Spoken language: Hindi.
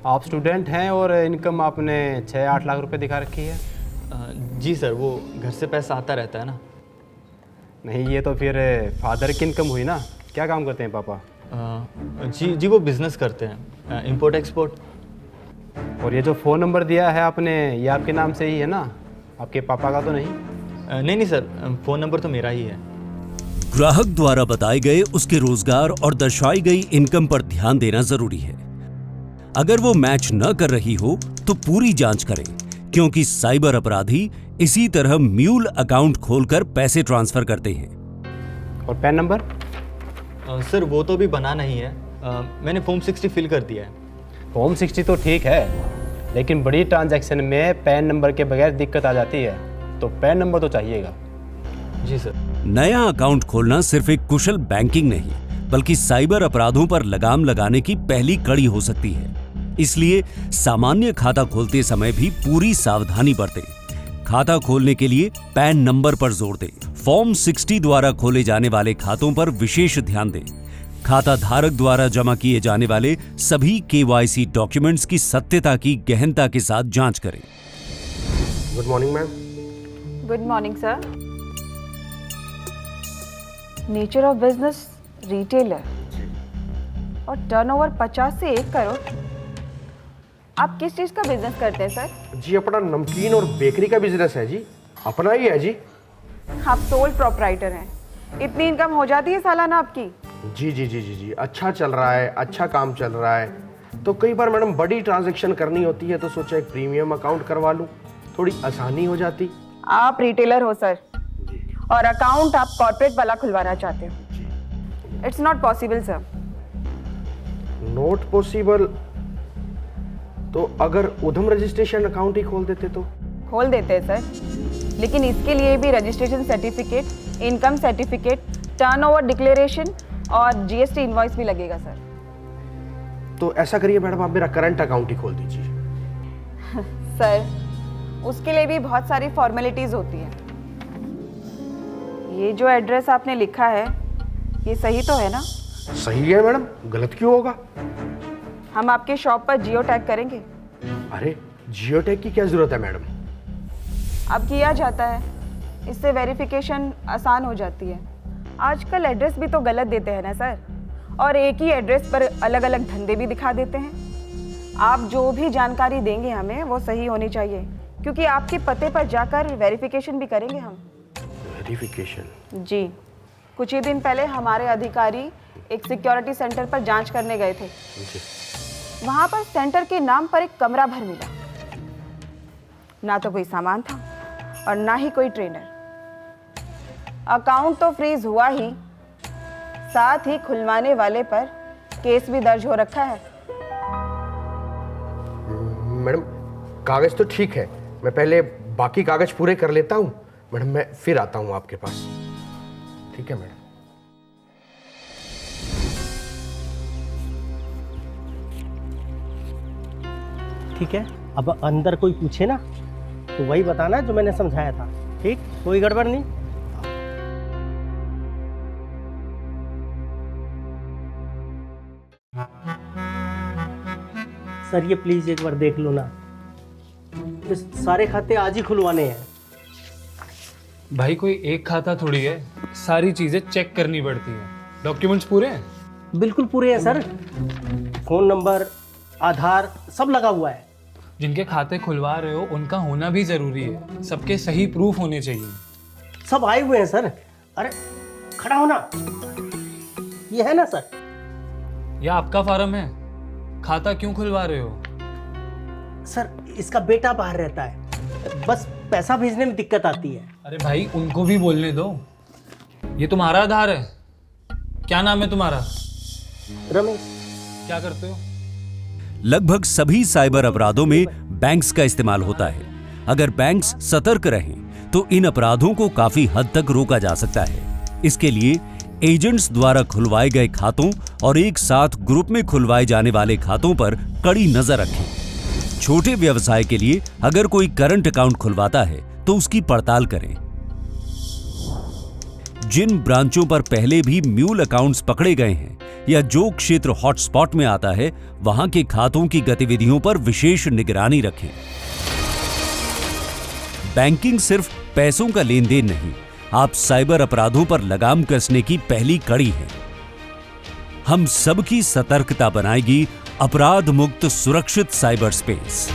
आप स्टूडेंट हैं और इनकम आपने 6-8 लाख रुपए दिखा रखी है। जी सर, वो घर से पैसा आता रहता है ना। नहीं, ये तो फिर फादर की इनकम हुई ना। क्या काम करते हैं पापा? जी वो बिज़नेस करते हैं, इंपोर्ट एक्सपोर्ट। और ये जो फ़ोन नंबर दिया है आपने, ये आपके नाम से ही है ना, आपके पापा का तो नहीं? नहीं सर, फ़ोन नंबर तो मेरा ही है। ग्राहक द्वारा बताए गए उसके रोजगार और दर्शाई गई इनकम पर ध्यान देना जरूरी है। अगर वो मैच न कर रही हो तो पूरी जांच करें, क्योंकि साइबर अपराधी इसी तरह म्यूल अकाउंट खोलकर पैसे ट्रांसफर करते हैं। और पैन नंबर? सर वो तो भी बना नहीं है, मैंने फॉर्म 60 फिल कर दिया है। फॉर्म 60 तो ठीक है, लेकिन बड़ी ट्रांजैक्शन में पैन नंबर के बगैर दिक्कत आ जाती है, तो पैन नंबर तो चाहिएगा। जी सर। नया अकाउंट खोलना सिर्फ एक कुशल बैंकिंग नहीं, बल्कि साइबर अपराधों पर लगाम लगाने की पहली कड़ी हो सकती है। इसलिए सामान्य खाता खोलते समय भी पूरी सावधानी बरतें। खाता खोलने के लिए पैन नंबर पर जोर दें। फॉर्म 60 द्वारा खोले जाने वाले खातों पर विशेष ध्यान दें। खाता धारक द्वारा जमा किए जाने वाले सभी KYC डॉक्यूमेंट्स की सत्यता की गहनता के साथ जांच करें। Good morning ma'am. Good morning sir. Nature of business retailer और टर्नओवर 50 से 1 करोड़। आप किस चीज़ का बिजनेस करते हैं सर? जी अपना नमकीन और बेकरी का बिजनेस है जी, अपना ही है जी। आप सोल प्रोप्राइटर हैं, इतनी इनकम हो जाती है सालाना आपकी? जी जी जी जी जी अच्छा चल रहा है, अच्छा काम चल रहा है। तो कई बार मैडम बड़ी ट्रांजैक्शन करनी होती है तो सोचा एक प्रीमियम अकाउंट करवा लूँ, थोड़ी आसानी हो जाती। आप रिटेलर हो सर, और अकाउंट आप कॉर्पोरेट वाला खुलवाना चाहते हो। It's not possible sir. Not possible? तो अगर उधम रजिस्ट्रेशन अकाउंट ही खोल देते तो? खोल देते हैं सर, लेकिन इसके लिए भी registration certificate, income certificate, turnover declaration और GST इनवॉइस भी लगेगा सर। तो ऐसा करिए मैडम, आप मेरा करंट अकाउंट ही खोल दीजिए। सर उसके लिए भी बहुत सारी फॉर्मेलिटीज होती हैं। ये जो एड्रेस आपने लिखा है ये सही तो है ना? सही है मैडम, गलत क्यों होगा? हम आपके शॉप पर जियो टैग करेंगे। अरे जियो टैग की क्या जरूरत है मैडम? अब किया जाता है, इससे वेरिफिकेशन आसान हो जाती है। आजकल एड्रेस भी तो गलत देते हैं ना सर, और एक ही एड्रेस पर अलग अलग धंधे भी दिखा देते हैं। आप जो भी जानकारी देंगे हमें वो सही होनी चाहिए, क्योंकि आपके पते पर जाकर वेरिफिकेशन भी करेंगे हम। वेरिफिकेशन? जी, कुछ ही दिन पहले हमारे अधिकारी एक सिक्योरिटी सेंटर पर जांच करने गए थे। वहां पर सेंटर के नाम पर एक कमरा भर मिला, ना तो कोई सामान था और ना ही कोई ट्रेनर। अकाउंट तो फ्रीज हुआ ही, साथ ही खुलवाने वाले पर केस भी दर्ज हो रखा है। मैडम कागज तो ठीक है, मैं पहले बाकी कागज पूरे कर लेता हूँ मैडम, मैं फिर आता हूँ आपके पास। ठीक है मैडम। ठीक है, अब अंदर कोई पूछे ना तो वही बताना जो मैंने समझाया था। ठीक, कोई गड़बड़ नहीं। सर ये प्लीज एक बार देख लो ना, ये सारे खाते आज ही खुलवाने हैं। भाई कोई एक खाता थोड़ी है, सारी चीजें चेक करनी पड़ती हैं। डॉक्यूमेंट्स पूरे हैं? बिल्कुल पूरे हैं सर, फोन नंबर, आधार सब लगा हुआ है। जिनके खाते खुलवा रहे हो उनका होना भी जरूरी है, सबके सही प्रूफ होने चाहिए। सब आए हुए हैं सर। अरे खड़ा होना, ये है ना सर? यह आपका फार्म है, खाता क्यों खुलवा रहे हो? सर इसका बेटा बाहर रहता है, बस पैसा भेजने में दिक्कत आती है। अरे भाई उनको भी बोलने दो। ये तुम्हारा आधार है? क्या नाम है तुम्हारा? रमेश। क्या करते हो? लगभग सभी साइबर अपराधों में बैंक्स का इस्तेमाल होता है। अगर बैंक्स सतर्क रहें तो इन अपराधों को काफी हद तक रोका जा सकता है। इसके लिए एजेंट्स द्वारा खुलवाए गए खातों और एक साथ ग्रुप में खुलवाए जाने वाले खातों पर कड़ी नजर रखें। छोटे व्यवसाय के लिए अगर कोई करंट अकाउंट खुलवाता है तो उसकी पड़ताल करें। जिन ब्रांचों पर पहले भी म्यूल अकाउंट्स पकड़े गए हैं, या जो क्षेत्र हॉटस्पॉट में आता है वहां के खातों की गतिविधियों पर विशेष निगरानी रखें। बैंकिंग सिर्फ पैसों का लेन देन नहीं, आप साइबर अपराधों पर लगाम कसने की पहली कड़ी है। हम सबकी सतर्कता बनाएगी अपराध मुक्त सुरक्षित साइबर स्पेस।